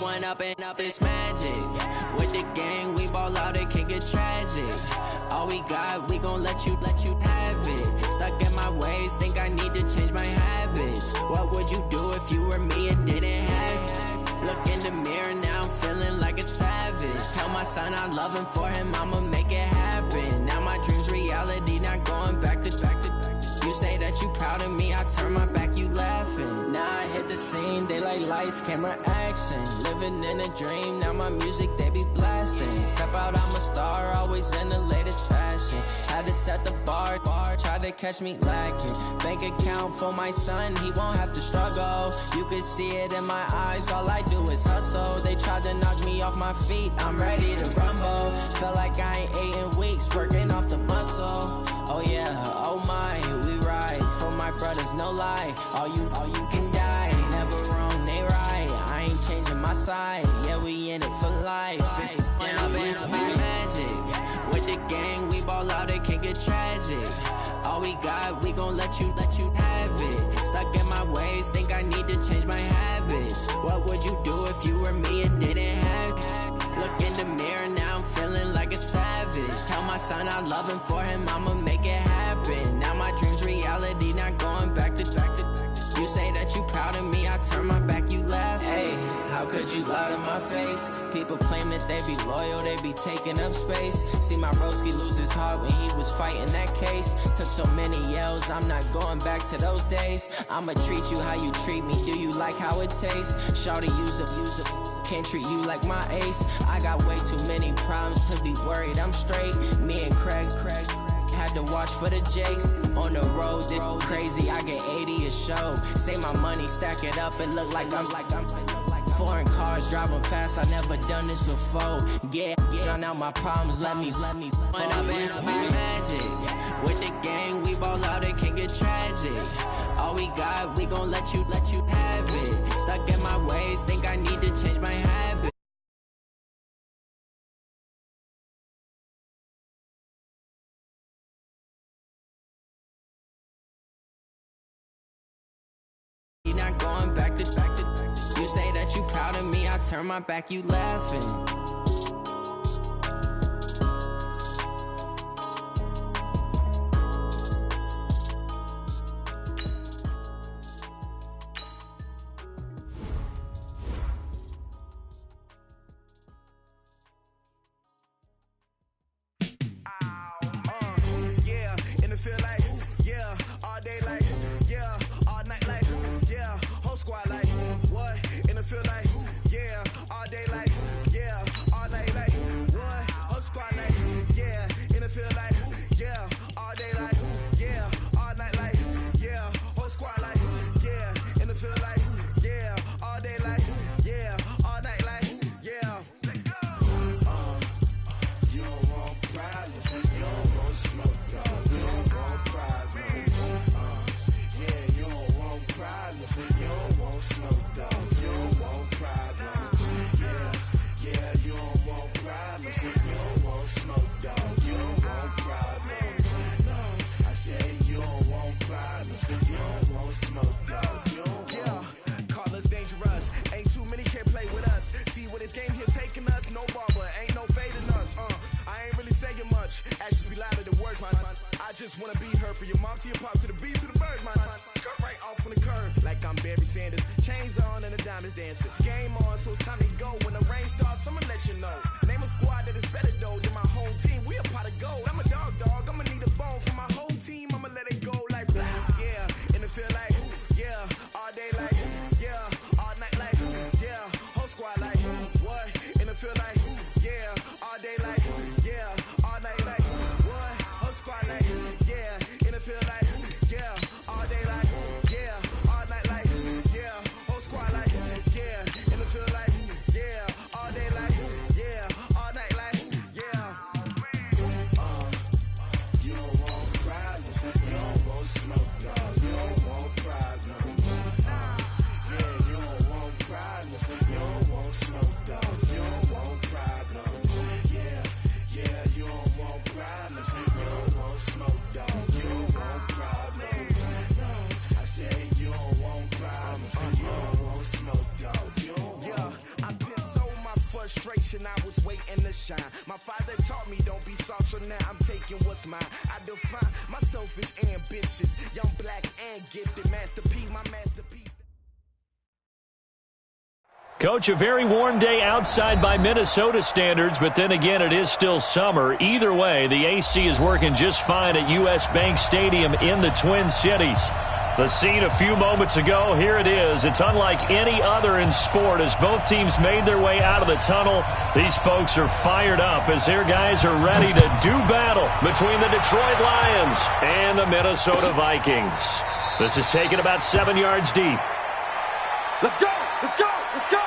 one up and up, it's magic. With the gang, we ball out, it can get tragic. All we got, we gon' let you have it. Stuck in my ways, think I need to change my habits. What would you do if you were me and didn't have it? Look in the mirror, now I'm feeling like a savage. Tell my son I love him, for him I'ma make it happen. Now my dream's reality, not going back to. You say that you proud of me, I turn my back, you laughing. Now I hit the scene, they like lights, camera, action. Living in a dream, now my music, they be blasting. Step out, I'm a star, always in the latest fashion. Had to set the bar, try to catch me lacking. Bank account for my son, he won't have to struggle. You can see it in my eyes, all I do is hustle. They tried to knock me off my feet, I'm ready to rumble. Feel like I ain't ate in weeks, working off the muscle. Oh yeah, oh my, we ride for my brothers, no lie. All you can die, never wrong, they right. I ain't changing my side, yeah, we in it for life. Down up and up, it's magic. With the gang, we ball out, it can get tragic. All we got, we gon' let you have it. Stuck in my ways, think I need to change my habits. What would you do if you were me and didn't have it? Look in the mirror, now I'm feeling like a savage. Tell my son I love him, for him I'ma make it happen. Now my dream's reality, not going back to. You say that you proud of me, I turn my back, you laugh. Hey, how could you lie to my face? People claim that they be loyal, they be taking up space. See my broski lose his heart when he was fighting that case. Took so many yells, I'm not going back to those days. I'ma treat you how you treat me, do you like how it tastes? Shawty, use it. Can't treat you like my ace. I got way too many problems to be worried, I'm straight. Me and Craig had to watch for the Jakes. On the road, this crazy, I get 80 a show. Say my money, stack it up, and look like I'm foreign cars, driving fast, I never done this before. Get on out my problems, let me one up and up, it's magic. With the gang, we ball out, it can get tragic. All we got, we gon' let you have it. Stuck in my ways, think I need to change my habits. Not going back to. You say that you proud of me, I turn my back, you laughing. Squad like, what? In the field like, yeah, all day like, yeah, all night like, what? Whole squad like, yeah, in the field like, yeah, all day like, yeah, all night like, yeah, whole squad like, yeah, in the field like, yeah, all day like, yeah, all night like, yeah. You don't want problems, you don't want smoke, dog. You don't want problems, yeah, you don't want problems, you don't want smoke, dog. You don't want problems, yeah, you don't want problems, you don't want smoke, dog. You don't want problems, no, I say you don't want problems, you don't want smoke, dog. You don't want. Call us dangerous, ain't too many can play with us. See what this game here taking us, no barber, ain't no fading us. I ain't really saying much, actions be louder than words, man. I just wanna be heard, from your mom to your pop to the beat to the birds, man. Cut right off on the curb, like I'm Barry Sanders. Chains on and the diamonds dancing. Game on, so it's time to go. When the rain starts, I'ma let you know. Name a squad that is better though than my home team. We a pot of gold. I'm a dog. I'ma need a bone for my whole team. I'ma let it go like blah. Yeah, in the field like, yeah, all day like, yeah, all night like, yeah, whole squad like, what? In the field like, yeah, all day like, yeah, all night like, what? Whole squad like, yeah, in the field like, yeah, all day like, yeah, all night like, yeah, whole squad like, yeah, in the field like, yeah, all day like, yeah, all night like, yeah. You don't want problems, you don't want smoke, dog. You don't want problems, yeah, you don't want problems, you don't want smoke, dog. You don't want problems, yeah, you don't want problems, you don't want smoke, dog. You don't want problems, no, I say you don't want problems, you don't want smoke, dog. You don't want. Yeah, I piss frustration, I was waiting to shine. My father taught me don't be soft, so now I'm taking what's mine. I define myself as ambitious, young, black, and gifted. Master P, my masterpiece. Coach, a very warm day outside by Minnesota standards, but then again, it is still summer. Either way, the AC is working just fine at U.S. Bank Stadium in the Twin Cities. The scene a few moments ago, here it is. It's unlike any other in sport as both teams made their way out of the tunnel. These folks are fired up as their guys are ready to do battle between the Detroit Lions and the Minnesota Vikings. This is taken about 7 yards deep. Let's go! Let's go! Let's go!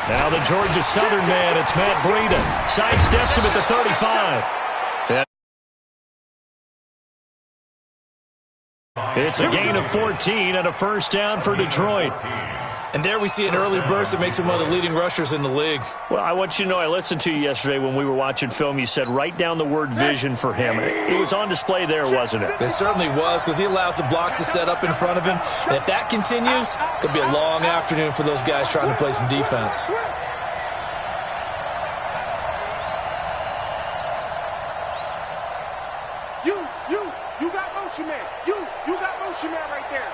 Now the Georgia Southern man, it's Matt Breida. Sidesteps him at the 35. It's a gain of 14 and a first down for Detroit. And there we see an early burst that makes him one of the leading rushers in the league. Well, I want you to know, I listened to you yesterday when we were watching film. You said write down the word vision for him. It was on display there, wasn't it? It certainly was, because he allows the blocks to set up in front of him. And if that continues, it could be a long afternoon for those guys trying to play some defense. You got motion man. You got motion man right there.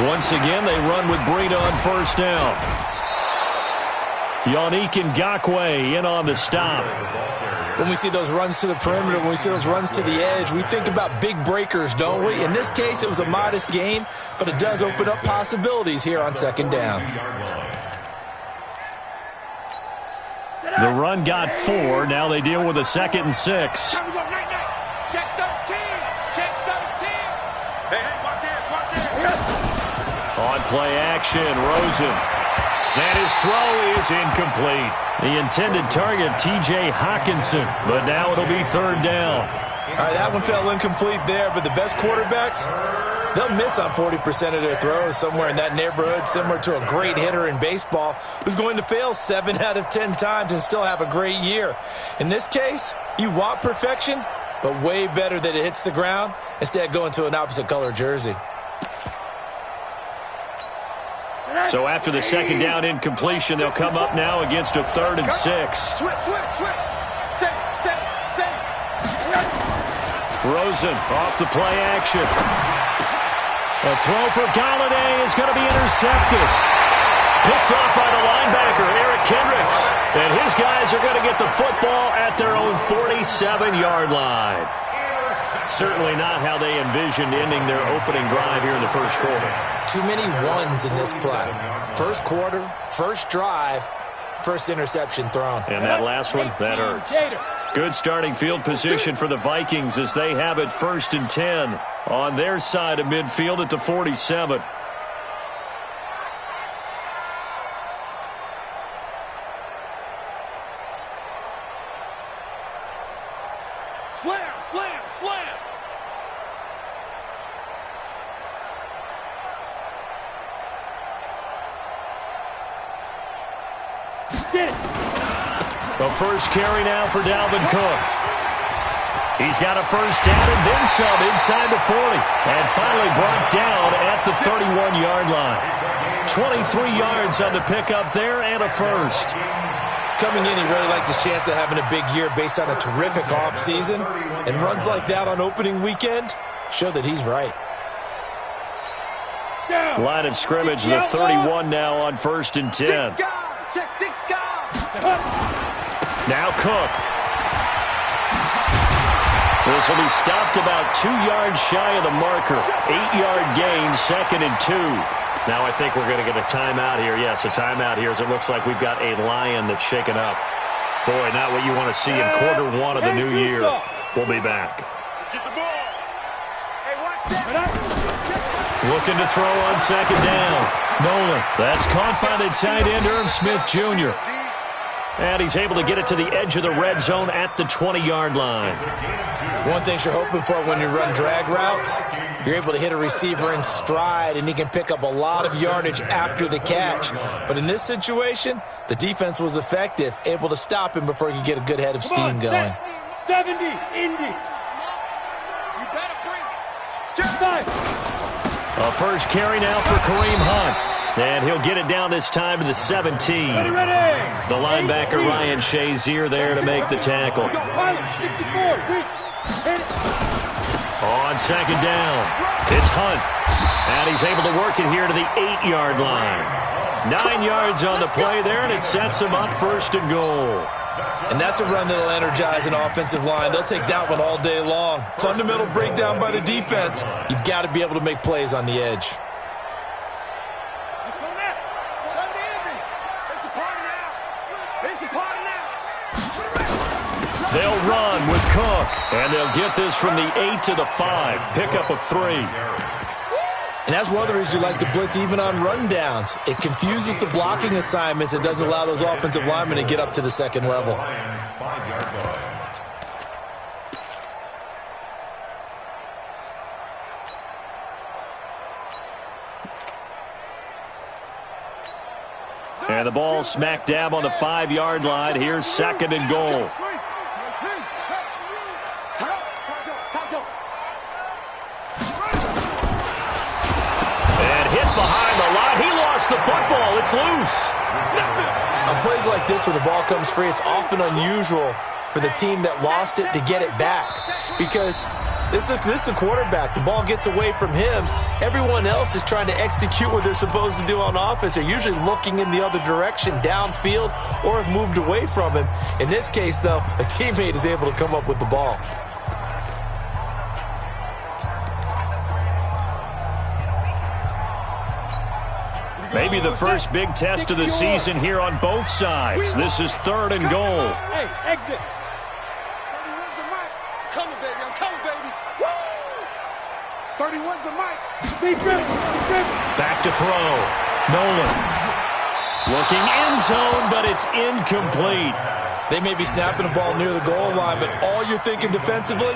Once again, they run with Breida on first down. Yannick Ngakoue in on the stop. When we see those runs to the perimeter, when we see those runs to the edge, we think about big breakers, don't we? In this case, it was a modest gain, but it does open up possibilities here on second down. The run got 4. Now they deal with a 2nd and 6. Check 13. Check 13. Hey, watch it. On play action, Rosen. And his throw is incomplete. The intended target, T.J. Hawkinson. But now it'll be 3rd down. All right, that one fell incomplete there, but the best quarterbacks, they'll miss on 40% of their throws, somewhere in that neighborhood, similar to a great hitter in baseball who's going to fail 7 out of 10 times and still have a great year. In this case, you want perfection, but way better that it hits the ground instead of going to an opposite color jersey. So after the 2nd down incompletion, they'll come up now against a 3rd and 6. Switch. Set. Rosen off the play action. A throw for Galladay is going to be intercepted. Picked off by the linebacker, Eric Kendricks. And his guys are going to get the football at their own 47-yard line. Certainly not how they envisioned ending their opening drive here in the first quarter. Too many ones in this play. First quarter, first drive, first interception thrown. And that last one, that hurts. Good starting field position for the Vikings as they have it 1st and 10 on their side of midfield at the 47. Slam. Get it. The first carry now for Dalvin Cook. He's got a first down and then some inside the 40. And finally brought down at the 31-yard line. 23 yards on the pickup there and a first. Coming in, he really liked his chance of having a big year based on a terrific offseason. And runs like that on opening weekend show that he's right. Line of scrimmage, the 31 now on 1st and 10. Check 6 guys. Now Cook. This will be stopped about 2 yards shy of the marker. 8-yard gain, 2nd and 2. Now I think we're going to get a timeout here. Yes, a timeout here as it looks like we've got a Lion that's shaken up. Boy, not what you want to see in quarter 1 of the new year. We'll be back. Get the ball. Hey, watch that. Looking to throw on second down. Nolan. That's caught by the tight end, Irv Smith Jr. And he's able to get it to the edge of the red zone at the 20-yard line. One thing you're hoping for when you run drag routes, you're able to hit a receiver in stride, and he can pick up a lot of yardage after the catch. But in this situation, the defense was effective, able to stop him before he could get a good head of steam going. 70, Indy. You better bring it. Just time. A first carry now for Kareem Hunt. And he'll get it down this time to the 17. Ready. The linebacker Ryan Shazier there to make the tackle. 64. On second down, it's Hunt. And he's able to work it here to the 8-yard line. 9 yards on the play there, and it sets him up first and goal. And that's a run that'll energize an offensive line. They'll take that one all day long. Fundamental breakdown by the defense. You've got to be able to make plays on the edge. They'll run with Cook, and they'll get this from the 8 to the 5. Pickup of 3. And that's one of the reasons you like to blitz even on rundowns. It confuses the blocking assignments. It doesn't allow those offensive linemen to get up to the second level. And the ball smack dab on the 5-yard line. Here's second and goal. The football, it's loose. On plays like this where the ball comes free, it's often unusual for the team that lost it to get it back, because this is the quarterback. The ball gets away from him. Everyone else is trying to execute what they're supposed to do on offense. They're usually looking in the other direction, downfield, or have moved away from him. In this case, though, a teammate is able to come up with the ball. Maybe the first big test of the season here on both sides. This is third and goal. Hey, exit. 31's the mic. Coming, baby. I'm coming, baby. Woo! 31's the mic. Defense. Back to throw. Nolan. Looking end zone, but it's incomplete. They may be snapping the ball near the goal line, but all you're thinking defensively,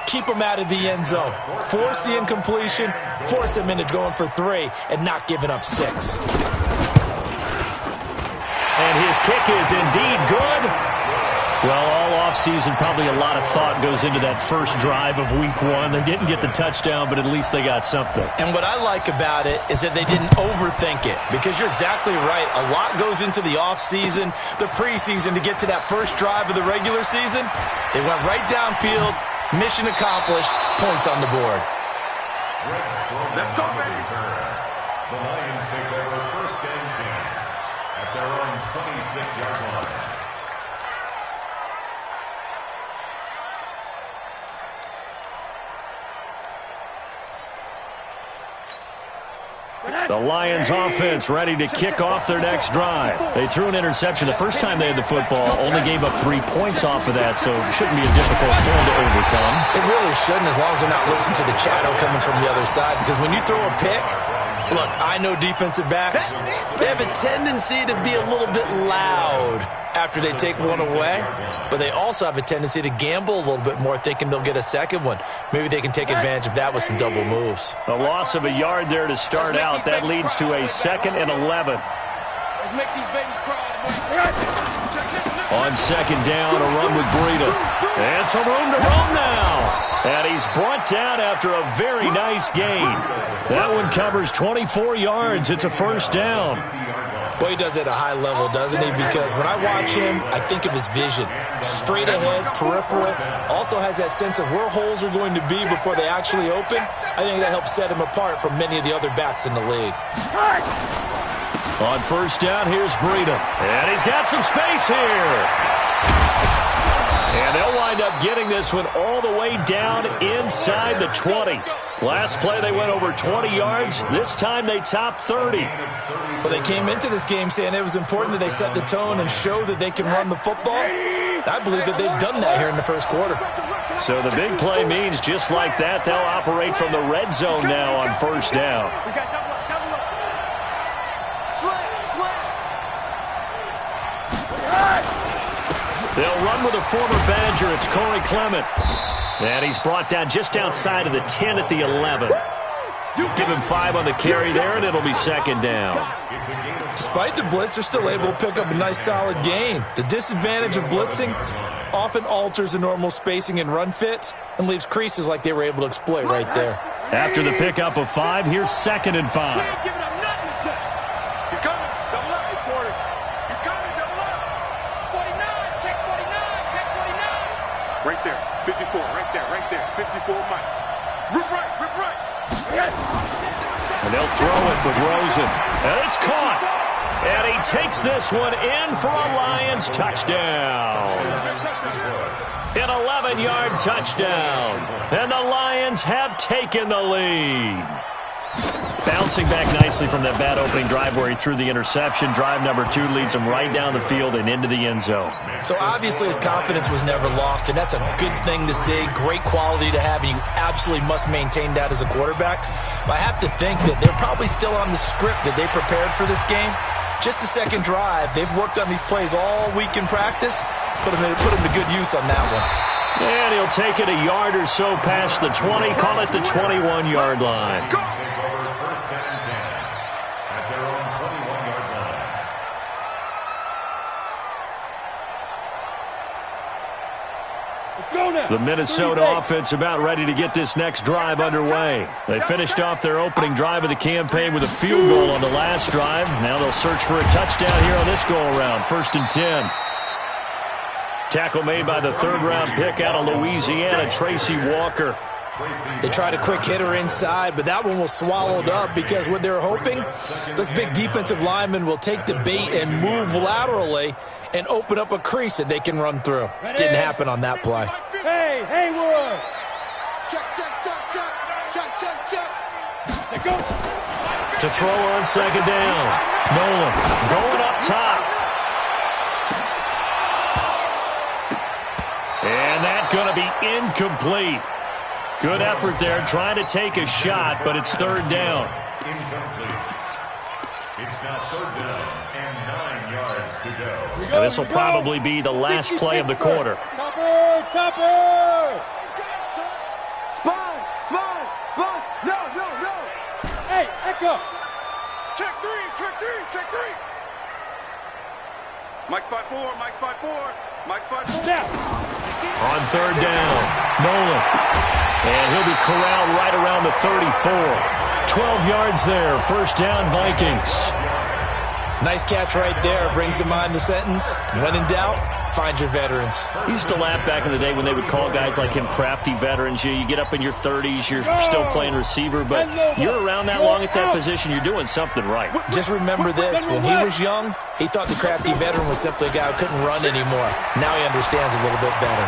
keep them out of the end zone. Force the incompletion, force them into going for 3, and not giving up 6. And his kick is indeed good. Well, all offseason, probably a lot of thought goes into that first drive of week 1. They didn't get the touchdown, but at least they got something. And what I like about it is that they didn't overthink it, because you're exactly right. A lot goes into the offseason, the preseason, to get to that first drive of the regular season. They went right downfield. Mission accomplished. Points on the board. Let's go, baby. The Lions take over first and 10 at their own 26-yard line. The Lions offense ready to kick off their next drive. They threw an interception the first time they had the football, only gave up 3 points off of that, so it shouldn't be a difficult thing to overcome. It really shouldn't, as long as they're not listening to the chatter coming from the other side, because when you throw a pick, look, I know defensive backs, they have a tendency to be a little bit loud after they take one away, but they also have a tendency to gamble a little bit more, thinking they'll get a second one. Maybe they can take advantage of that with some double moves. A loss of a yard there to start out. That leads to a 2nd and 11. Let's make these babies cry. On second down, a run with Breida. And some room to roam now. And he's brought down after a very nice gain. That one covers 24 yards. It's a first down. Boy, he does it at a high level, doesn't he? Because when I watch him, I think of his vision. Straight ahead, peripheral. Also has that sense of where holes are going to be before they actually open. I think that helps set him apart from many of the other backs in the league. On first down, here's Breida. And he's got some space here. And they'll wind up getting this one all the way down inside the 20. Last play, they went over 20 yards. This time, they topped 30. Well, they came into this game saying it was important that they set the tone and show that they can run the football. I believe that they've done that here in the first quarter. So the big play means just like that, they'll operate from the red zone now on first down. They'll run with a former Badger. It's Corey Clement. And he's brought down just outside of the 10 at the 11. Give him 5 on the carry there, and it'll be second down. Despite the blitz, they're still able to pick up a nice, solid gain. The disadvantage of blitzing often alters the normal spacing and run fits and leaves creases like they were able to exploit right there. After the pickup of 5, here's 2nd and 5. He's coming. Double up, reporter. He's coming. Double up. 49. Check 49. Check 49. Right there. 54. Right there. Right there. 54, Mike. Rip right. Rip right. And they'll throw it with Rosen. And it's caught. And he takes this one in for a Lions touchdown. An 11-yard touchdown. And the Lions have taken the lead. Bouncing back nicely from that bad opening drive where he threw the interception. Drive number 2 leads him right down the field and into the end zone. So obviously his confidence was never lost, and that's a good thing to see. Great quality to have, and you absolutely must maintain that as a quarterback. But I have to think that they're probably still on the script that they prepared for this game. Just the second drive, they've worked on these plays all week in practice. Put them to good use on that one. And he'll take it a yard or so past the 20, call it the 21-yard line. The Minnesota offense about ready to get this next drive underway. They finished off their opening drive of the campaign with a field goal on the last drive. Now they'll search for a touchdown here on this go-around. 1st and 10. Tackle made by the 3rd-round pick out of Louisiana, Tracy Walker. They tried a quick hitter inside, but that one was swallowed up because what they're hoping, those big defensive linemen will take the bait and move laterally and open up a crease that they can run through. Didn't happen on that play. Hey, Haywood! Check, check, check, check, check, check, check. Let's go. To throw on 2nd down. Nolan going up top. And that's going to be incomplete. Good effort there, trying to take a shot, but it's 3rd down. Incomplete. It's now 3rd down and 9 yards to go. And this will probably be the last play of the quarter. Topper! Topper! Sponge! Sponge! Sponge! No, no, no! Hey, Echo! Check 3! Check 3! Check 3! Mike's 5-4! Mike's 5-4! Mike's 5-4! Down! On 3rd down, Nolan. And he'll be corralled right around the 34. 12 yards there, 1st down Vikings. Nice catch right there. Brings to mind the sentence, when in doubt, find your veterans. He used to laugh back in the day when they would call guys like him crafty veterans. You get up in your 30s, you're still playing receiver, but you're around that long at that position, you're doing something right. Just remember this, when he was young, he thought the crafty veteran was simply a guy who couldn't run anymore. Now he understands a little bit better.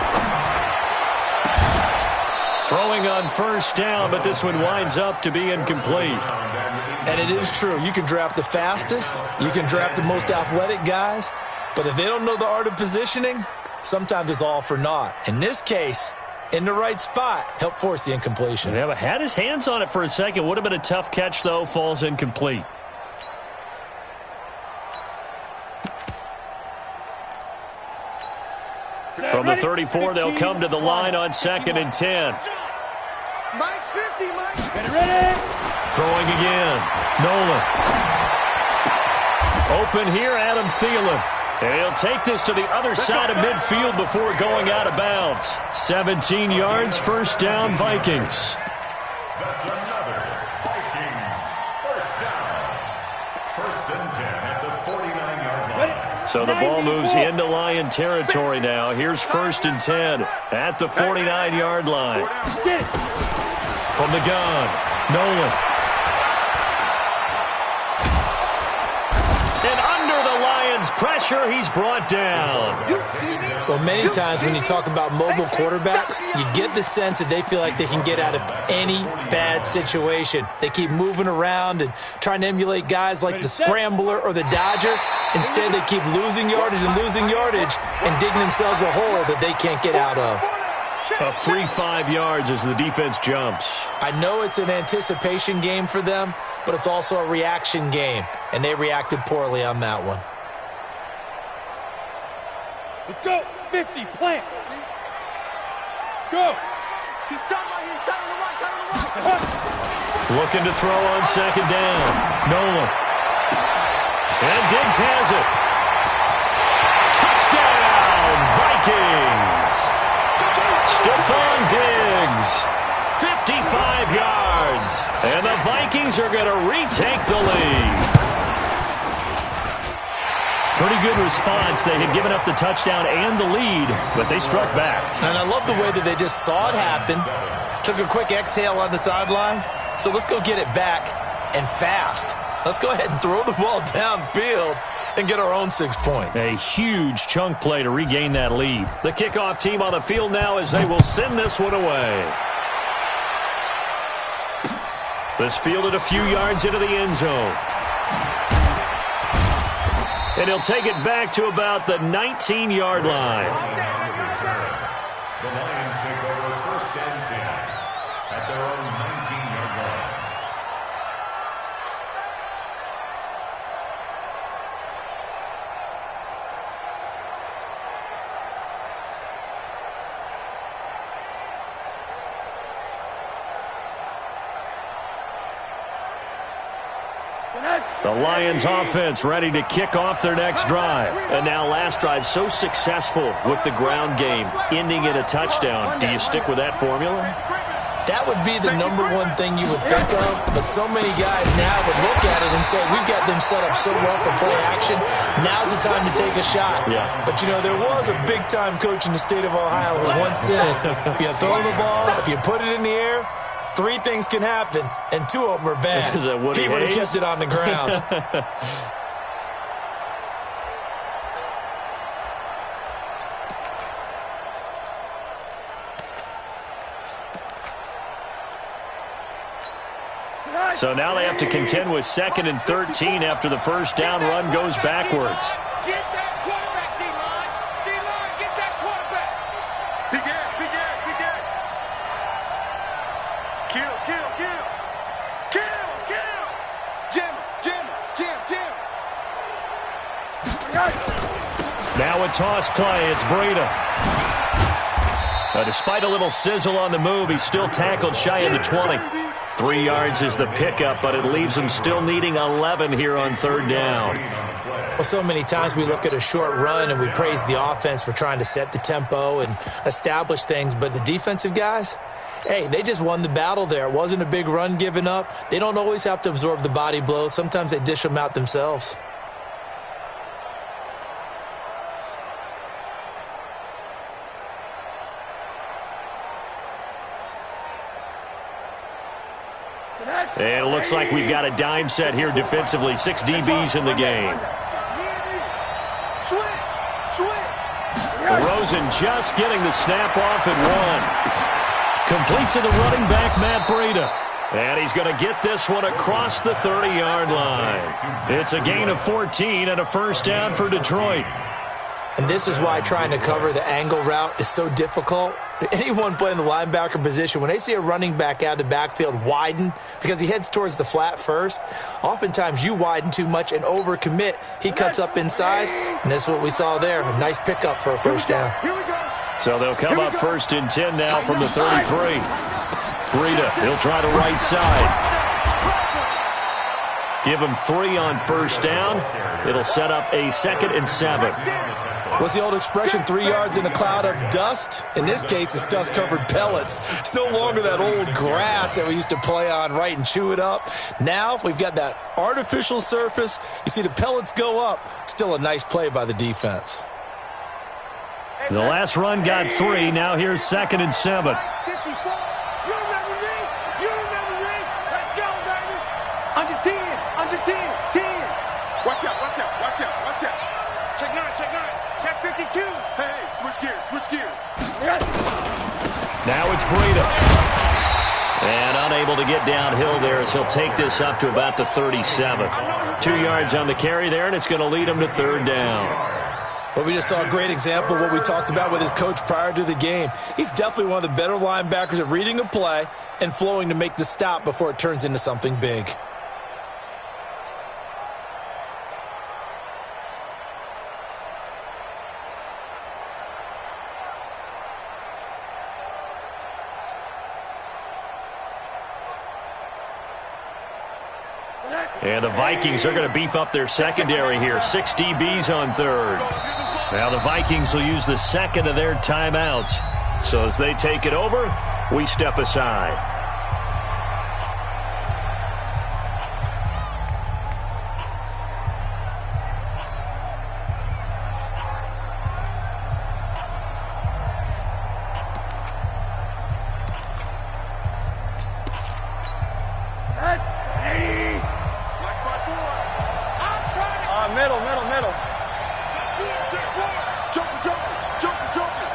Throwing on 1st down, but this one winds up to be incomplete. And it is true. You can draft the fastest. You can draft the most athletic guys. But if they don't know the art of positioning, sometimes it's all for naught. In this case, in the right spot, help force the incompletion. Yeah, but had his hands on it for a second. Would have been a tough catch, though. Falls incomplete. From the 34, they'll come to the line on 2nd and 10. Mike's 50, Mike. Get it ready. Throwing again. Nolan. Open here, Adam Thielen. And he'll take this to the other side of midfield before going out of bounds. 17 yards, 1st down, Vikings. That's another Vikings 1st down. 1st and 10 at the 49-yard line. So the ball moves into Lion territory now. Here's 1st and 10 at the 49-yard line. From the gun, Nolan. And under the Lions' pressure. He's brought down. Well, many times when you talk about mobile quarterbacks, you get the sense that they feel like they can get out of any bad situation. They keep moving around and trying to emulate guys like the scrambler or the dodger. Instead, they keep losing yardage and digging themselves a hole that they can't get out of. A free 5 yards as the defense jumps. I know it's an anticipation game for them, but it's also a reaction game, and they reacted poorly on that one. Let's go. 50, plant. Go. He's telling Looking to throw on second down. Nolan. And Diggs has it. Touchdown, Vikings. Stephon Diggs. 55 yards. And the Vikings are going to retake the lead. Pretty good response. They had given up the touchdown and the lead, but they struck back. And I love the way that they just saw it happen, took a quick exhale on the sidelines. So let's go get it back and fast. Let's go ahead and throw the ball downfield and get our own 6 points. A huge chunk play to regain that lead. The kickoff team on the field now as they will send this one away. This fielded a few yards into the end zone. And he'll take it back to about the 19-yard line. The Lions take over 1st and 10 at their own 19-yard line. The Lions offense ready to kick off their next drive. And now last drive so successful with the ground game, ending in a touchdown. Do you stick with that formula? That would be the number one thing you would think of, but so many guys now would look at it and say, we've got them set up so well for play action, now's the time to take a shot. Yeah. But, you know, there was a big-time coach in the state of Ohio who once said, if you throw the ball, if you put it in the air, 3 things can happen, and 2 of them are bad. Is that Woody He would have Hayes? kept it on the ground. So now they have to contend with 2nd and 13 after the first down run goes backwards. Get that quarterback, D-line. D-line, get that quarterback. Big Ed, big Ed, big Ed. Kill, kill, kill. Kill, kill. Jim, Jim, Jim, Jim. Now a toss play. It's Breida. Despite a little sizzle on the move, he's still tackled shy of the 20. 3 yards is the pickup, but it leaves him still needing 11 here on 3rd down. Well, so many times we look at a short run and we praise the offense for trying to set the tempo and establish things, but the defensive guys, hey, they just won the battle there. It wasn't a big run given up. They don't always have to absorb the body blows. Sometimes they dish them out themselves. And it looks like we've got a dime set here defensively. 6 DBs in the game. Rosen just getting the snap off at 1. Complete to the running back, Matt Breida. And he's going to get this one across the 30-yard line. It's a gain of 14 and a first down for Detroit. And this is why trying to cover the angle route is so difficult. Anyone playing the linebacker position, when they see a running back out of the backfield widen because he heads towards the flat first, oftentimes you widen too much and overcommit. He cuts up inside, and that's what we saw there. A nice pickup for a first down. So they'll come up 1st and 10 now from the 33. Breida, he'll try the right side. Give him 3 on first down. It'll set up a 2nd and 7. What's the old expression, 3 yards in a cloud of dust? In this case, it's dust-covered pellets. It's no longer that old grass that we used to play on, right, and chew it up. Now we've got that artificial surface. You see the pellets go up. Still a nice play by the defense. The last run got 3. Now here's 2nd and 7. 54. You remember me? You remember me? Let's go, baby. Under 10, under 10, 10. Watch out, watch out, watch out, watch out. Check 52. Hey, switch gears, switch gears. Now it's Breida. And unable to get downhill there as he'll take this up to about the 37. 2 yards on the carry there, and it's going to lead him to third down. Well, we just saw a great example of what we talked about with his coach prior to the game. He's definitely one of the better linebackers at reading a play and flowing to make the stop before it turns into something big. And the Vikings are going to beef up their secondary here. 6 DBs on third. Now the Vikings will use the second of their timeouts. So as they take it over, we step aside. Middle. Jumping.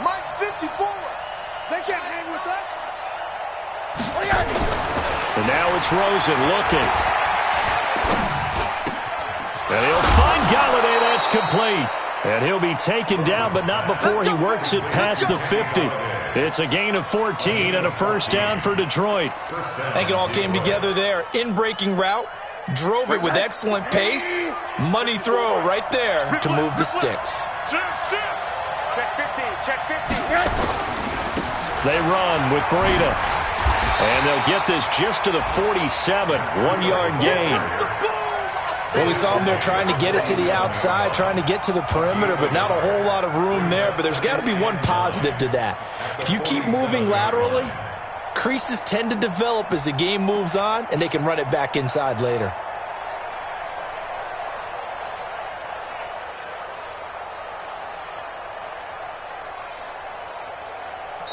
Mike's 54. They can't hang with us. And now it's Rosen looking. And he'll find Galladay. That's complete. And he'll be taken down, but not before he works it past the 50. It's a gain of 14 and a first down for Detroit. I think it all came together there. In-breaking route, drove it with excellent pace. Money throw right there to move the sticks. Check 50. They run with Breida. And they'll get this just to the 47. 1 yard gain. Well, we saw him there trying to get it to the outside, trying to get to the perimeter, but not a whole lot of room there. But there's got to be one positive to that. If you keep moving laterally, creases tend to develop as the game moves on, and they can run it back inside later.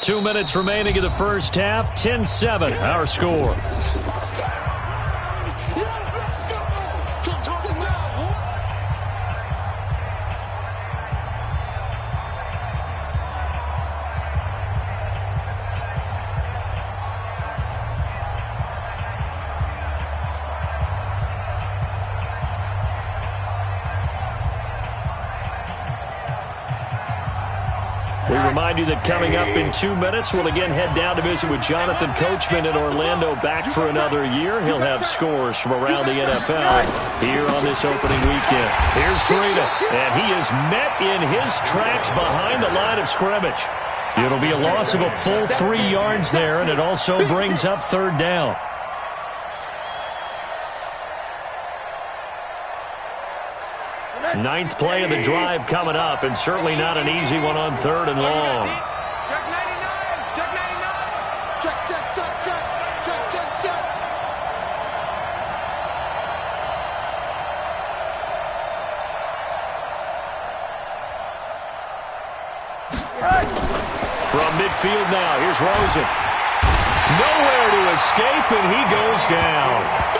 Two minutes remaining in the first half. 10-7, our score. We remind you that coming up in 2 minutes, we'll again head down to visit with Jonathan Coachman in Orlando, back for another year. He'll have scores from around the NFL here on this opening weekend. Here's Breida, and he is met in his tracks behind the line of scrimmage. It'll be a loss of a full 3 yards there, and it also brings up third down. Ninth play of the drive coming up, and certainly not an easy one on third and long. Check 99. Check. From midfield now, here's Rosen. Nowhere to escape, and he goes down.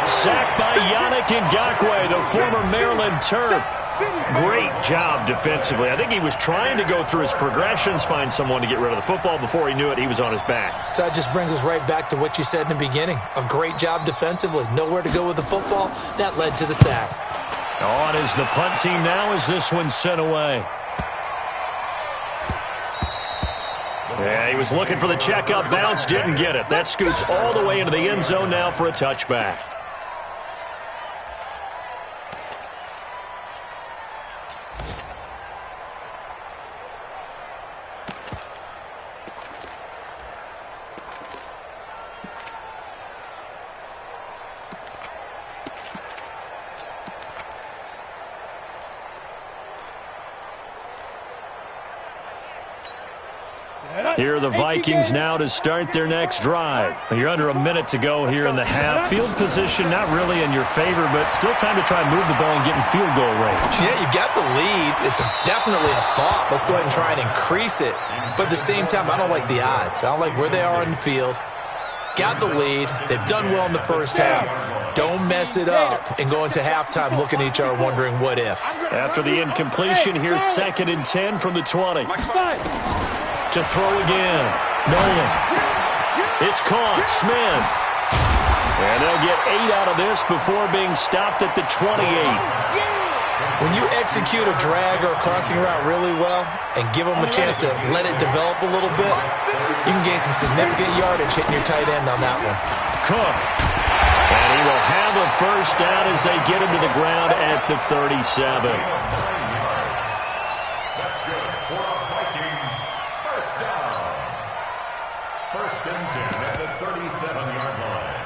Sacked by Yannick Ngakoue, the former Maryland Terp. Great job defensively. I think he was trying to go through his progressions, find someone to get rid of the football. Before he knew it, he was on his back. So that just brings us right back to what you said in the beginning. A great job defensively. Nowhere to go with the football. That led to the sack. On is the punt team now as this one's sent away. Yeah, he was looking for the checkup bounce, didn't get it. That scoots all the way into the end zone now for a touchback. Here are the Vikings now to start their next drive. You're under a minute to go here in the half. Field position not really in your favor, but still time to try and move the ball and get in field goal range. Yeah, you got the lead. It's definitely a thought. Let's go ahead and try and increase it. But at the same time, I don't like the odds. I don't like where they are on the field. got the lead. They've done well in the first half. Don't mess it up and go into halftime looking at each other wondering what if. After the incompletion, here's 2nd and 10 from the 20. To throw again. Nolan. It's caught. Smith. And they'll get 8 out of this before being stopped at the 28. When you execute a drag or a crossing route really well and give them a chance to let it develop a little bit, you can gain some significant yardage hitting your tight end on that one. Cook. And he will have a first down as they get him to the ground at the 37. That's good for the Vikings. First down. 1st and 10 at the 37-yard line.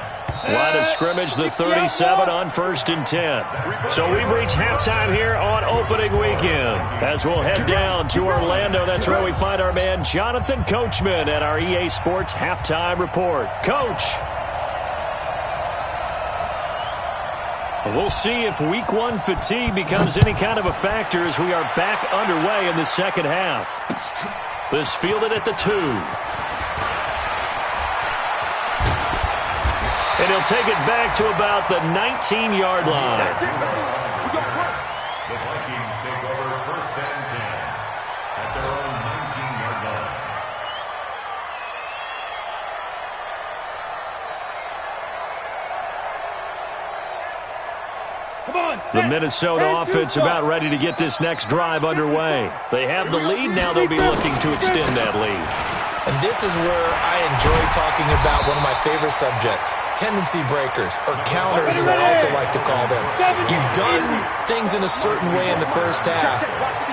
Line of scrimmage, the 37 on 1st and 10. So we've reached halftime here on opening weekend. As we'll head down to Orlando, that's where we find our man Jonathan Coachman at our EA Sports Halftime Report. Coach. We'll see if Week 1 fatigue becomes any kind of a factor as we are back underway in the second half. This fielded at the 2. And he'll take it back to about the 19-yard line. The Vikings take over 1st and 10 at their own 19-yard line. The Minnesota offense about ready to get this next drive underway. They have the lead. Now they'll be looking to extend that lead. And this is where I enjoy talking about one of my favorite subjects, tendency breakers, or counters as I also like to call them. You've done things in a certain way in the first half,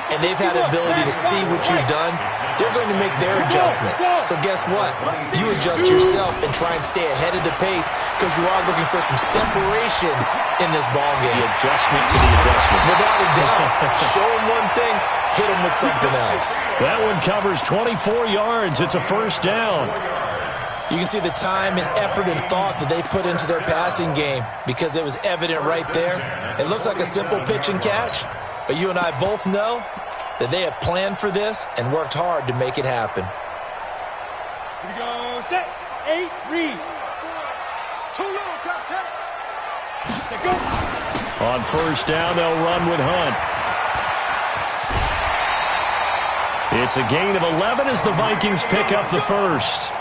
and they've had the ability to see what you've done. They're going to make their adjustments. So guess what? You adjust yourself and try and stay ahead of the pace because you are looking for some separation in this ballgame. The adjustment to the adjustment. Without a doubt. Show them one thing, hit them with something else. That one covers 24 yards. It's a first down. You can see the time and effort and thought that they put into their passing game because it was evident right there. It looks like a simple pitch and catch, but you and I both know that they have planned for this and worked hard to make it happen. Here we go, set, 8, read. Too little, Captain. Set, go. On first down, they'll run with Hunt. It's a gain of 11 as the Vikings pick up the first.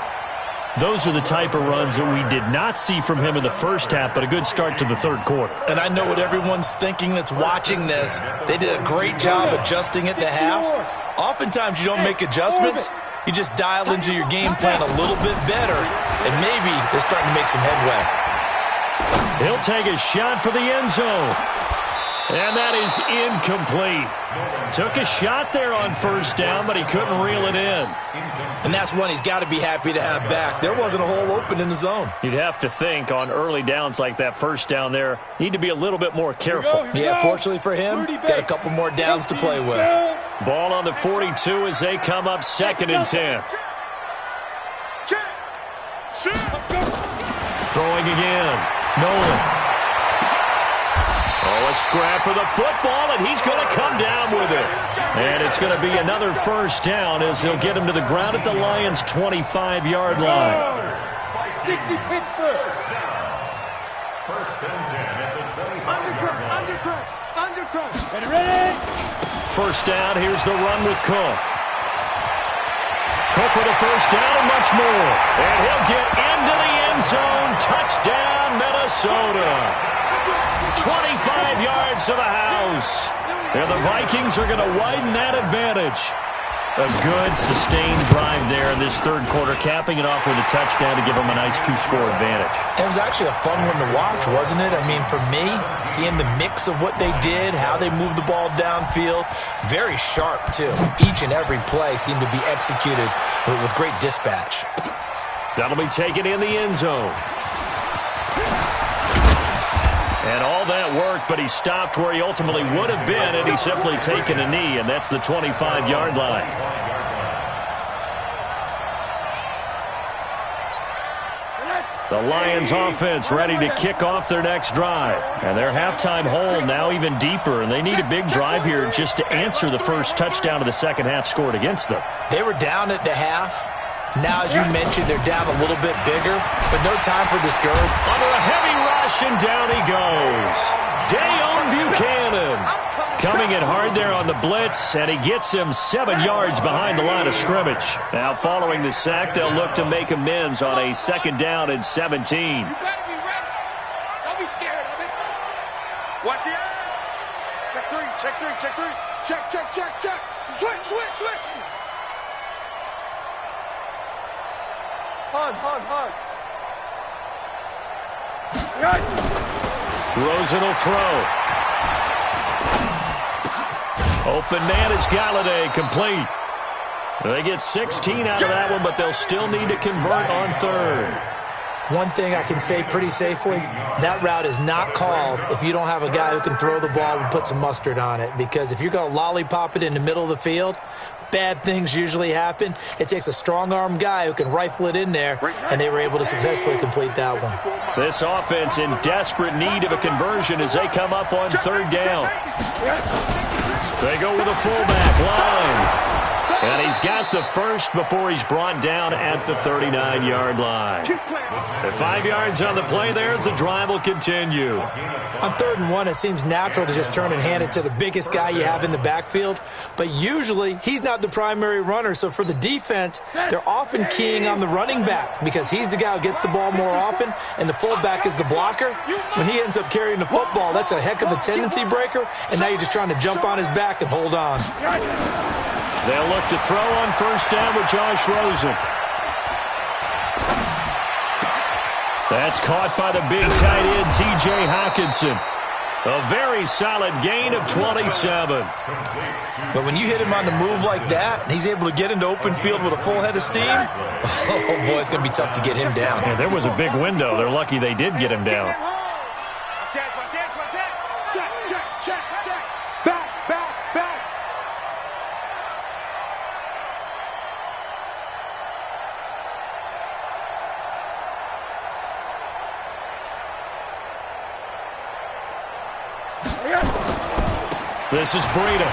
Those are the type of runs that we did not see from him in the first half, but a good start to the third quarter. And I know what everyone's thinking that's watching this. They did a great job adjusting at the half. Oftentimes you don't make adjustments. You just dial into your game plan a little bit better, and maybe they're starting to make some headway. He'll take a shot for the end zone. And that is incomplete. Took a shot there on first down, but he couldn't reel it in. And that's one he's got to be happy to have back. There wasn't a hole open in the zone. You'd have to think on early downs like that first down there, need to be a little bit more careful. Yeah, fortunately for him, got a couple more downs to play with. Ball on the 42 as they come up 2nd and 10. Throwing again. Nolan. Oh, a scrap for the football, and he's going to come down with it. And it's going to be another first down as they'll get him to the ground at the Lions' 25-yard line. 60 Pittsburgh. First and 10 at the 25-yard line. Undercut. Ready? First down, here's the run with Cook. Cook with a first down and much more. And he'll get into the end zone. Touchdown, Minnesota. 25 yards to the house. And the Vikings are going to widen that advantage. A good, sustained drive there in this third quarter, capping it off with a touchdown to give them a nice 2-score advantage. It was actually a fun one to watch, wasn't it? I mean, for me, seeing the mix of what they did, how they moved the ball downfield, very sharp, too. Each and every play seemed to be executed with great dispatch. That'll be taken in the end zone. And all that worked, but he stopped where he ultimately would have been had he simply taken a knee, and that's the 25-yard line. The Lions offense ready to kick off their next drive. And their halftime hole now even deeper, and they need a big drive here just to answer the first touchdown of the second half scored against them. They were down at the half. Now, as you mentioned, they're down a little bit bigger, but no time for discouragement. Under a heavy rush, and down he goes. Dayon Buchanan coming in hard there on the blitz, and he gets him 7 yards behind the line of scrimmage. Now, following the sack, they'll look to make amends on a 2nd down and 17. You better be ready. Don't be scared of it. Watch the edge. Check three, check three, check three. Check, check, check, check. Switch, switch, switch. Hug, hug, hug. Rosen will throw. Open man is Galladay, complete. They get 16 out of that one, but they'll still need to convert on 3rd. One thing I can say pretty safely, that route is not called if you don't have a guy who can throw the ball and put some mustard on it. Because if you're going to lollipop it in the middle of the field, bad things usually happen. It takes a strong-arm guy who can rifle it in there, and they were able to successfully complete that one. This offense in desperate need of a conversion as they come up on 3rd down. They go with a fullback line. And he's got the first before he's brought down at the 39-yard line. At 5 yards on the play there as the drive will continue. On 3rd and 1, it seems natural to just turn and hand it to the biggest guy you have in the backfield. But usually, he's not the primary runner. So for the defense, they're often keying on the running back because he's the guy who gets the ball more often, and the fullback is the blocker. When he ends up carrying the football, that's a heck of a tendency breaker, and now you're just trying to jump on his back and hold on. They'll look to throw on 1st down with Josh Rosen. That's caught by the big tight end, T.J. Hockenson. A very solid gain of 27. But when you hit him on the move like that, and he's able to get into open field with a full head of steam, oh, boy, it's going to be tough to get him down. Yeah, there was a big window. They're lucky they did get him down. Check, check, check. Back, back, back. This is Breida.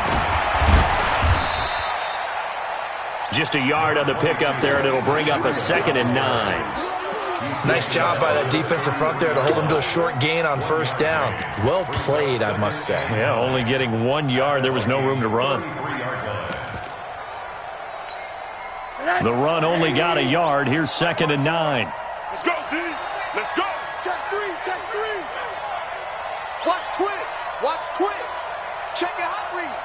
Just a yard on the pickup there, and it'll bring up a 2nd and 9. Nice job by that defensive front there to hold him to a short gain on 1st down. Well played, I must say. Yeah, only getting 1 yard. There was no room to run. The run only got a yard. Here's 2nd and 9. Let's go, D. Let's go. Check three, check three. Watch twitch. Watch twitch. Check your hot read.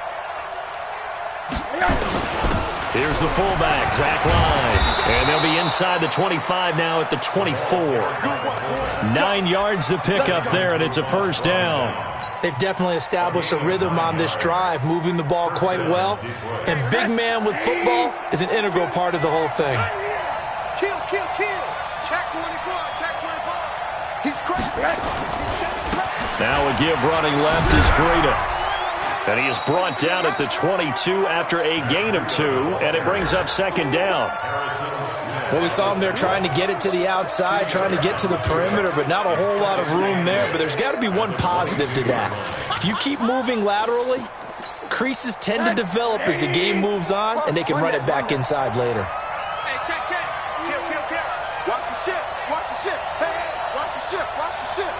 Here's the fullback, Zach Line. And they'll be inside the 25 now at the 24. 9 yards to pick up there, and it's a 1st down. They've definitely established a rhythm on this drive, moving the ball quite well. And big man with football is an integral part of the whole thing. Kill, kill, kill. Check 24, check 24. He's crazy. Now a give running left is Breida. And he is brought down at the 22 after a gain of 2, and it brings up 2nd down. Well, we saw him there trying to get it to the outside, trying to get to the perimeter, but not a whole lot of room there. But there's got to be one positive to that. If you keep moving laterally, creases tend to develop as the game moves on, and they can run it back inside later. Hey, check, check. Kill, kill, kill. Watch the ship. Watch the ship. Hey, hey, watch the ship. Watch the ship.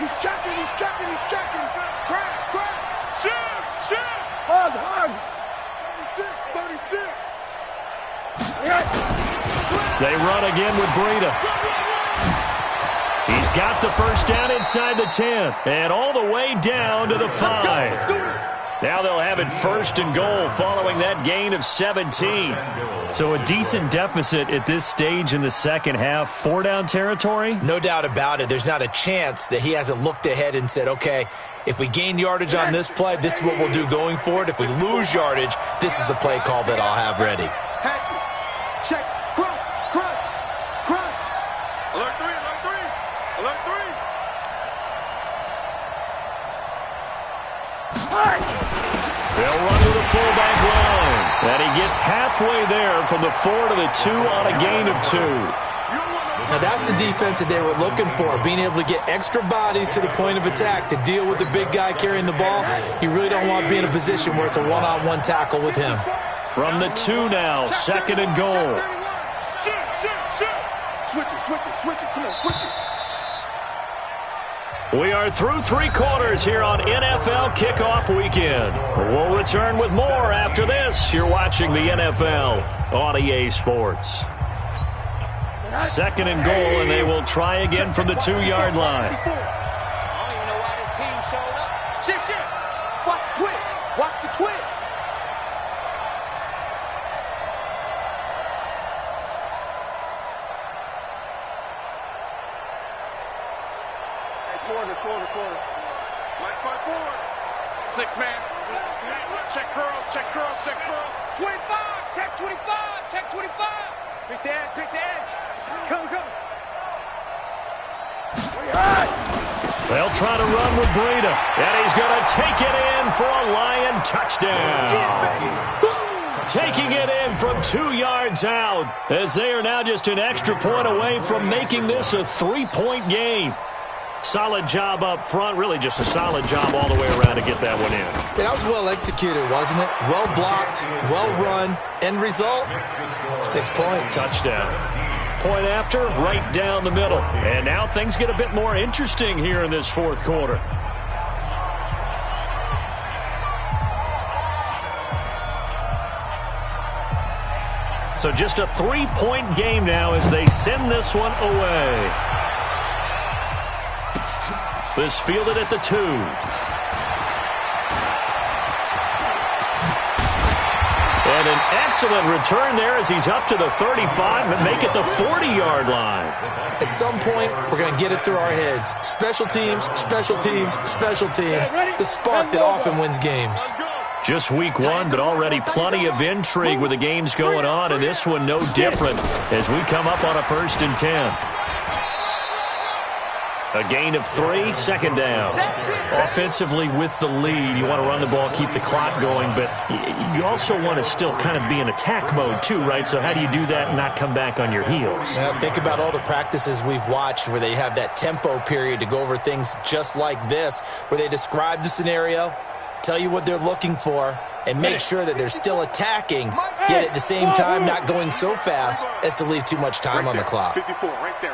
He's checking. He's checking. He's checking. Crash, crash. Ship, ship. Hug, hug. 36, 36. They run again with Breida. He's got the 1st down inside the 10, and all the way down to the 5. Now they'll have it 1st and goal following that gain of 17. So a decent deficit at this stage in the 2nd half. 4-down territory? No doubt about it. There's not a chance that he hasn't looked ahead and said, okay, if we gain yardage on this play, this is what we'll do going forward. If we lose yardage, this is the play call that I'll have ready. Hatchet. Check. Crunch, crunch, crunch. Alert 3, alert 3. Alert 3. They'll run to the fullback line. And he gets halfway there from the 4 to the 2 on a gain of 2. Now, that's the defense that they were looking for, being able to get extra bodies to the point of attack to deal with the big guy carrying the ball. You really don't want to be in a position where it's a one-on-one tackle with him. From the 2 now, 2nd and goal. Ship, Switch it. Come on, switch it. We are through 3 quarters here on NFL Kickoff Weekend. We'll return with more after this. You're watching the NFL on EA Sports. 2nd and goal, and they will try again from the 2-yard line. I don't even know why this team showed up. Shift. Watch the twist. Watch the twist. Quarter. Lights by 4. 6-man. Check curls. 25. Check 25. Pick the edge. Come. They'll try to run with Breida, and he's going to take it in for a Lion touchdown. Taking it in from 2 yards out, as they are now just an extra point away from making this a 3-point game. Solid job up front, really just a solid job all the way around to get that one in. That was well executed, wasn't it? Well blocked, well run. End result, 6 points. Touchdown. Point after, right down the middle. And now things get a bit more interesting here in this 4th quarter. So just a 3-point game now as they send this one away. This fielded at the 2. And an excellent return there as he's up to the 35 and make it the 40-yard line. At some point, we're going to get it through our heads. Special teams. The spark that often wins games. Just week 1, but already plenty of intrigue with the games going on, and this one no different as we come up on a 1st and 10. A gain of 3, 2nd down. Offensively with the lead, you want to run the ball, keep the clock going, but you also want to still kind of be in attack mode too, right? So how do you do that and not come back on your heels? Think about all the practices we've watched where they have that tempo period to go over things just like this, where they describe the scenario, tell you what they're looking for, and make sure that they're still attacking, yet at the same time not going so fast as to leave too much time on the clock. 54, right there.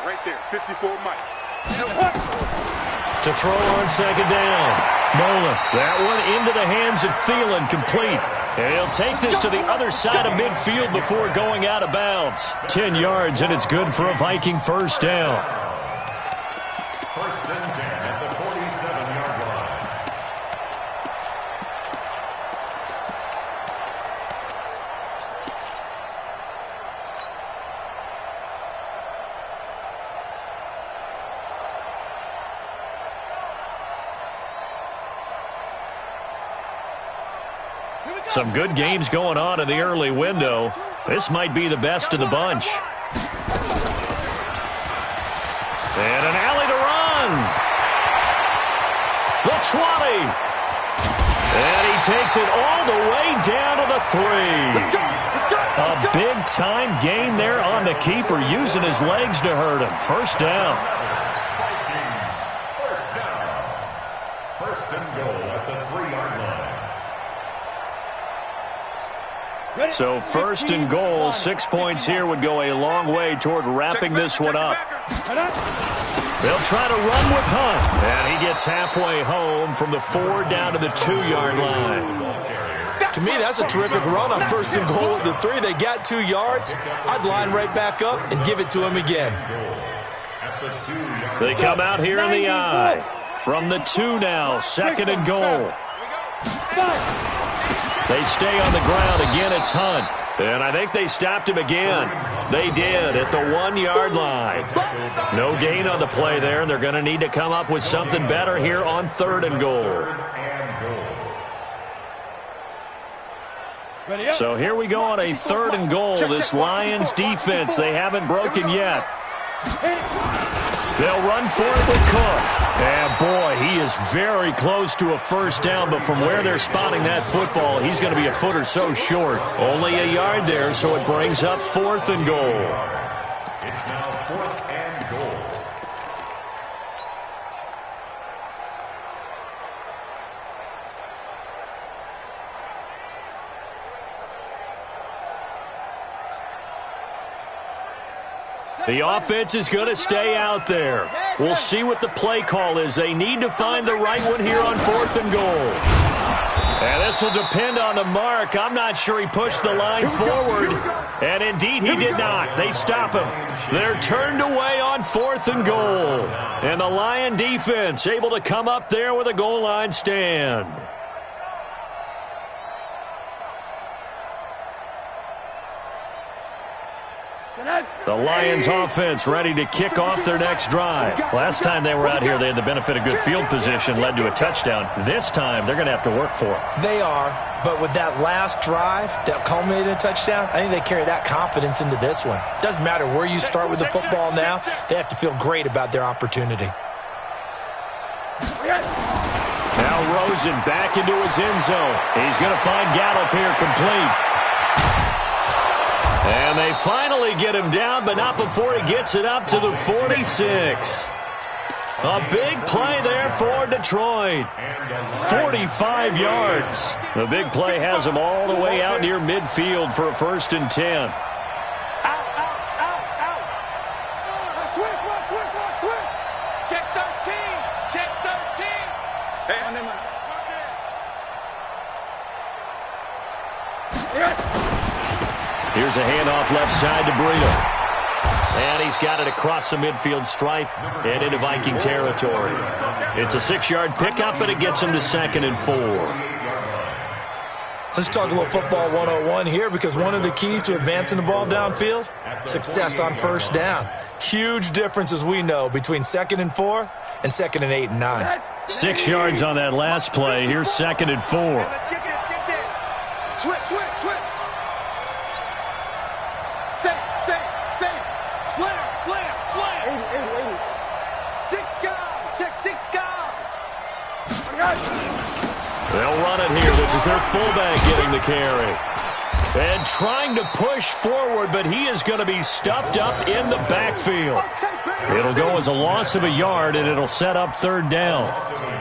54, Mike. To throw on 2nd down. Nolan, that one into the hands of Thielen, complete. And he'll take this to the other side of midfield before going out of bounds. 10 yards, and it's good for a Viking 1st down. 1st and 10 at the 47-yard line. Some good games going on in the early window. This might be the best of the bunch. And an alley to run. The 20. And he takes it all the way down to the 3. A big-time gain there on the keeper, using his legs to hurt him. 1st down. Vikings, 1st down. 1st and goal at the 3-yard line. So 1st and goal, 6 points here would go a long way toward wrapping this one up. They'll try to run with Hunt. And he gets halfway home from the 4 down to the 2-yard line. To me, that's a terrific run on 1st and goal at the 3. They got 2 yards. I'd line right back up and give it to him again. They come out here in the eye. From the 2 now, 2nd and goal. They stay on the ground. Again, it's Hunt. And I think they stopped him again. They did at the 1-yard line. No gain on the play there, and they're going to need to come up with something better here on 3rd and goal. So here we go on a 3rd and goal. This Lions defense, they haven't broken yet. They'll run for it with Cook. And, boy, he is very close to a 1st down, but from where they're spotting that football, he's going to be a foot or so short. Only a yard there, so it brings up 4th and goal. It's now 4th and goal. The offense is going to stay out there. We'll see what the play call is. They need to find the right one here on 4th and goal. And this will depend on the mark. I'm not sure he pushed the line forward. And indeed, he did not. They stop him. They're turned away on 4th and goal. And the Lion defense able to come up there with a goal line stand. The Lions offense ready to kick off their next drive. Last time they were out here, they had the benefit of good field position, led to a touchdown. This time, they're going to have to work for it. They are, but with that last drive that culminated in a touchdown, I think they carry that confidence into this one. Doesn't matter where you start with the football now, they have to feel great about their opportunity. Now Rosen back into his end zone. He's going to find Gallup here complete. And they finally get him down, but not before he gets it up to the 46. A big play there for Detroit. 45 yards. The big play has him all the way out near midfield for a 1st and 10. Check 13. Check 13. Hey, on them. Here's a handoff left side to Breida. And he's got it across the midfield stripe and into Viking territory. It's a 6-yard pickup, but it gets him to 2nd and 4. Let's talk a little football 101 here, because one of the keys to advancing the ball downfield, success on 1st down. Huge difference, as we know, between 2nd and 4 and 2nd and 8 and 9. 6 yards on that last play. Here's 2nd and 4. Let's get this, get this. Switch. Slam. 80. 6 guard. Check 6 guard. They'll run it here. This is their fullback getting the carry. And trying to push forward, but he is going to be stuffed up in the backfield. It'll go as a loss of a yard, and it'll set up 3rd down.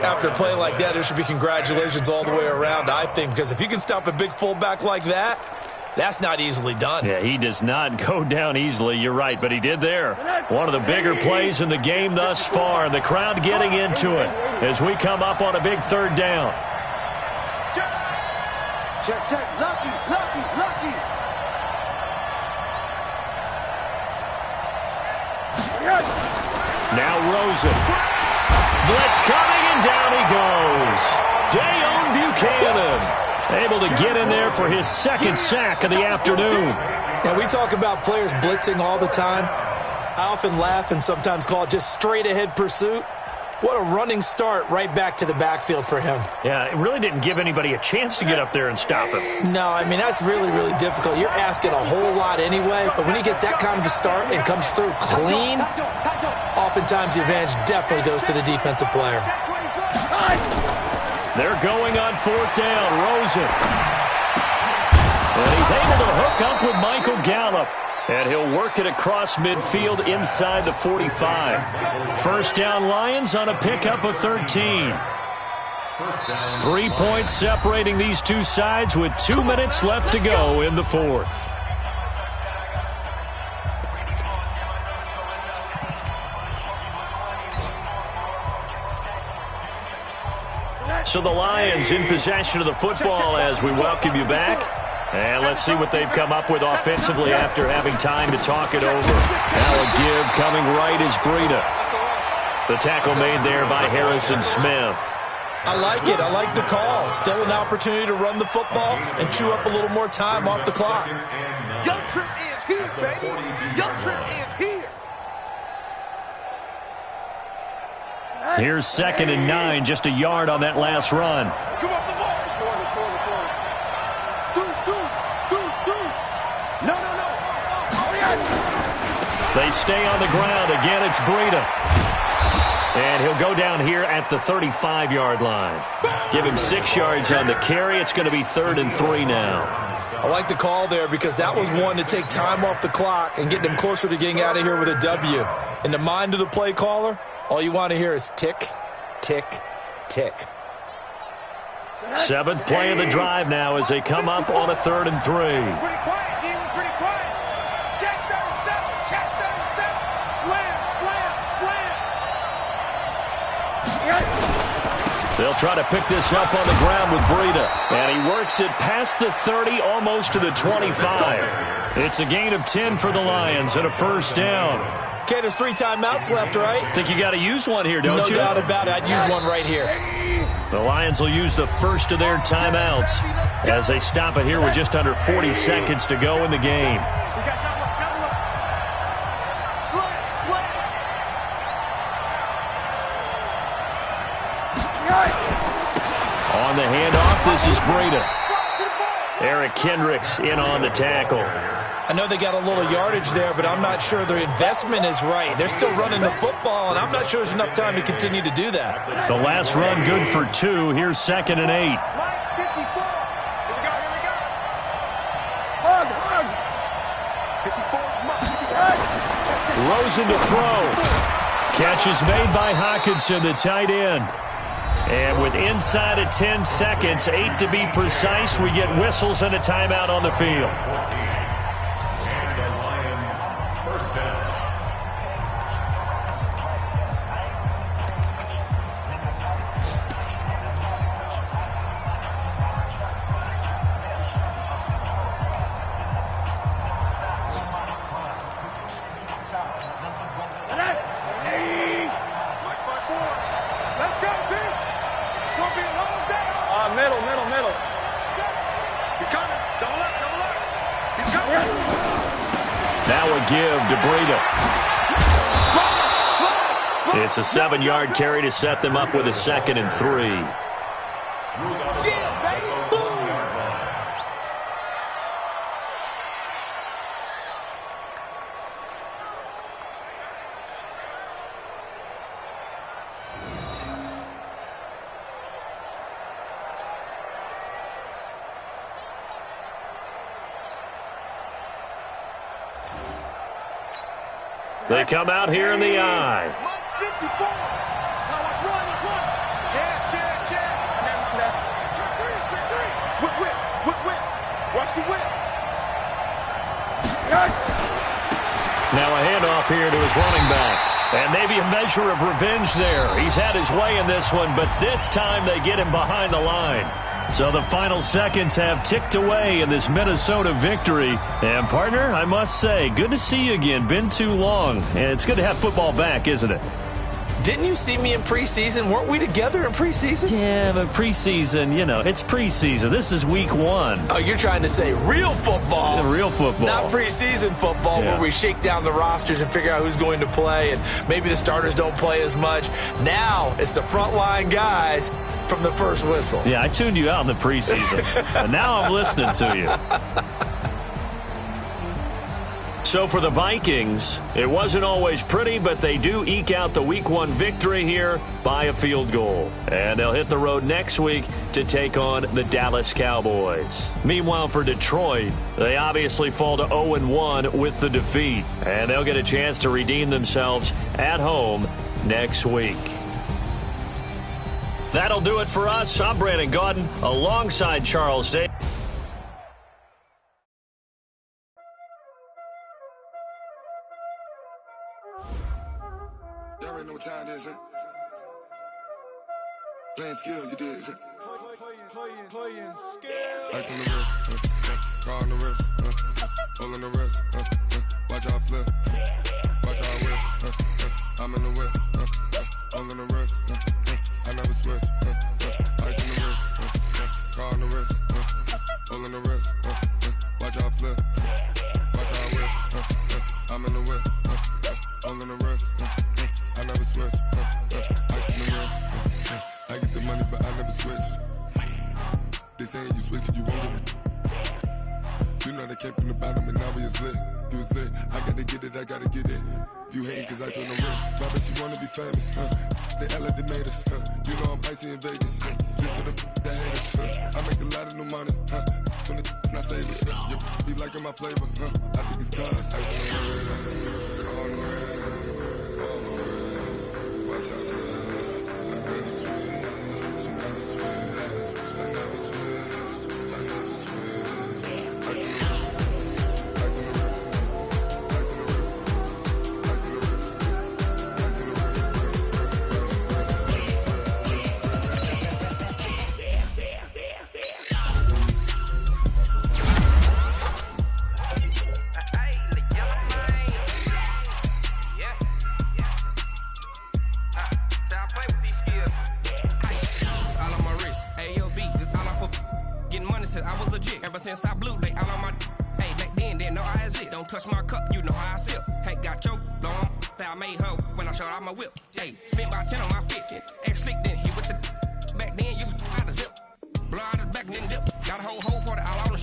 After a play like that, there should be congratulations all the way around, I think, because if you can stop a big fullback like that, that's not easily done. Yeah, he does not go down easily. You're right, but he did there. One of the bigger plays in the game thus far, and the crowd getting into it as we come up on a big 3rd down. Check. Lucky. Now Rosen. Blitz coming, and down he goes. Dayon Buchanan able to get in there for his 2nd sack of the afternoon. Now, we talk about players blitzing all the time. I often laugh and sometimes call it just straight-ahead pursuit. What a running start right back to the backfield for him. Yeah, it really didn't give anybody a chance to get up there and stop him. No, I mean, that's really, really difficult. You're asking a whole lot anyway, but when he gets that kind of a start and comes through clean, oftentimes the advantage definitely goes to the defensive player. They're going on 4th down. Rosen. And he's able to hook up with Michael Gallup. And he'll work it across midfield inside the 45. 1st down Lions on a pickup of 13. 3 points separating these two sides with 2 minutes left to go in the 4th. So the Lions in possession of the football as we welcome you back. And let's see what they've come up with offensively after having time to talk it over. Now a give coming right is Breida. The tackle made there by Harrison Smith. I like it. I like the call. Still an opportunity to run the football and chew up a little more time off the clock. Young Trip is here, baby. Young Trip is here. Here's 2nd and 9, just a yard on that last run. Come up the ball. They stay on the ground. Again, it's Breida. And he'll go down here at the 35-yard line. Give him 6 yards on the carry. It's going to be 3rd and 3 now. I like the call there because that was one to take time off the clock and get them closer to getting out of here with a W. In the mind of the play caller, all you want to hear is tick, tick, tick. 7th play of the drive now as they come up on a 3rd and 3. Pretty quiet, G. Pretty quiet. Check 37. Check 37. They'll try to pick this up on the ground with Breida. And he works it past the 30, almost to the 25. It's a gain of 10 for the Lions and a first down. Okay, there's 3 timeouts left, right? Think you got to use one here, don't you? No doubt about it. I'd use one right here. The Lions will use the first of their timeouts as they stop it here with just under 40 seconds to go in the game. On the handoff, this is Breida. Eric Kendricks in on the tackle. I know they got a little yardage there, but I'm not sure their investment is right. They're still running the football, and I'm not sure there's enough time to continue to do that. The last run good for 2. Here's 2nd and 8. Rosen to throw. Catch is made by Hockenson, the tight end. And with inside of 10 seconds, 8 to be precise, we get whistles and a timeout on the field. Now a give to Breida. It's a 7-yard carry to set them up with a 2nd and 3. They come out here in the eye. Now a handoff here to his running back. And maybe a measure of revenge there. He's had his way in this one, but this time they get him behind the line. So the final seconds have ticked away in this Minnesota victory. And, partner, I must say, good to see you again. Been too long. And it's good to have football back, isn't it? Didn't you see me in preseason? Weren't we together in preseason? Yeah, but preseason, you know, it's preseason. This is week 1. Oh, you're trying to say real football. Yeah, real football. Not preseason football where we shake down the rosters and figure out who's going to play, and maybe the starters don't play as much. Now it's the frontline guys from the first whistle. Yeah, I tuned you out in the preseason. And now I'm listening to you. So for the Vikings, it wasn't always pretty, but they do eke out the Week 1 victory here by a field goal. And they'll hit the road next week to take on the Dallas Cowboys. Meanwhile, for Detroit, they obviously fall to 0-1 with the defeat. And they'll get a chance to redeem themselves at home next week. That'll do it for us. I'm Brandon Gaudin alongside Charles Day. Y'all already know what time it is, huh? Playing skills, you did. Playing skills. Ice on the wrist, car on the wrist, hole on the wrist, watch out flip, watch out whip, I'm in the whip, hole on the wrist, I never switch, ice on the wrist, car on the wrist, hole on the wrist, watch out flip, watch out whip, I'm in the whip, hole on the wrist, I never switch, ice on the wrist, I get the money but I never switch. They saying you switch cause you won't get it. You know they came from the bottom and now we is lit. You was lit, I gotta get it, I gotta get it. You hating cause ice on the wrist. Why bet you wanna be famous, They act like they made us, You know I'm icy in Vegas, This for the that hate us, I make a lot of new money, When it's not savers, You be liking my flavor, I think it's cause ice on the wrist, on the wrist, on the wrist. Watch out for this, I never switch, I never switch, I never switch, I never switch. Ice on the wrist, ice on the wrist, ice on the wrist, ice on the wrist, ice on the wrist, you, they all on my. Hey, back then, didn't know I exist. Don't touch my cup, you know how I sip. Hey, got choked, long. Say I made her when I showed out my whip. Hey, spent about 10 on my 50. Ex slick, then hit with the. Back then, used to out the zip. Blow out his back and then dip. Got a whole for the all on the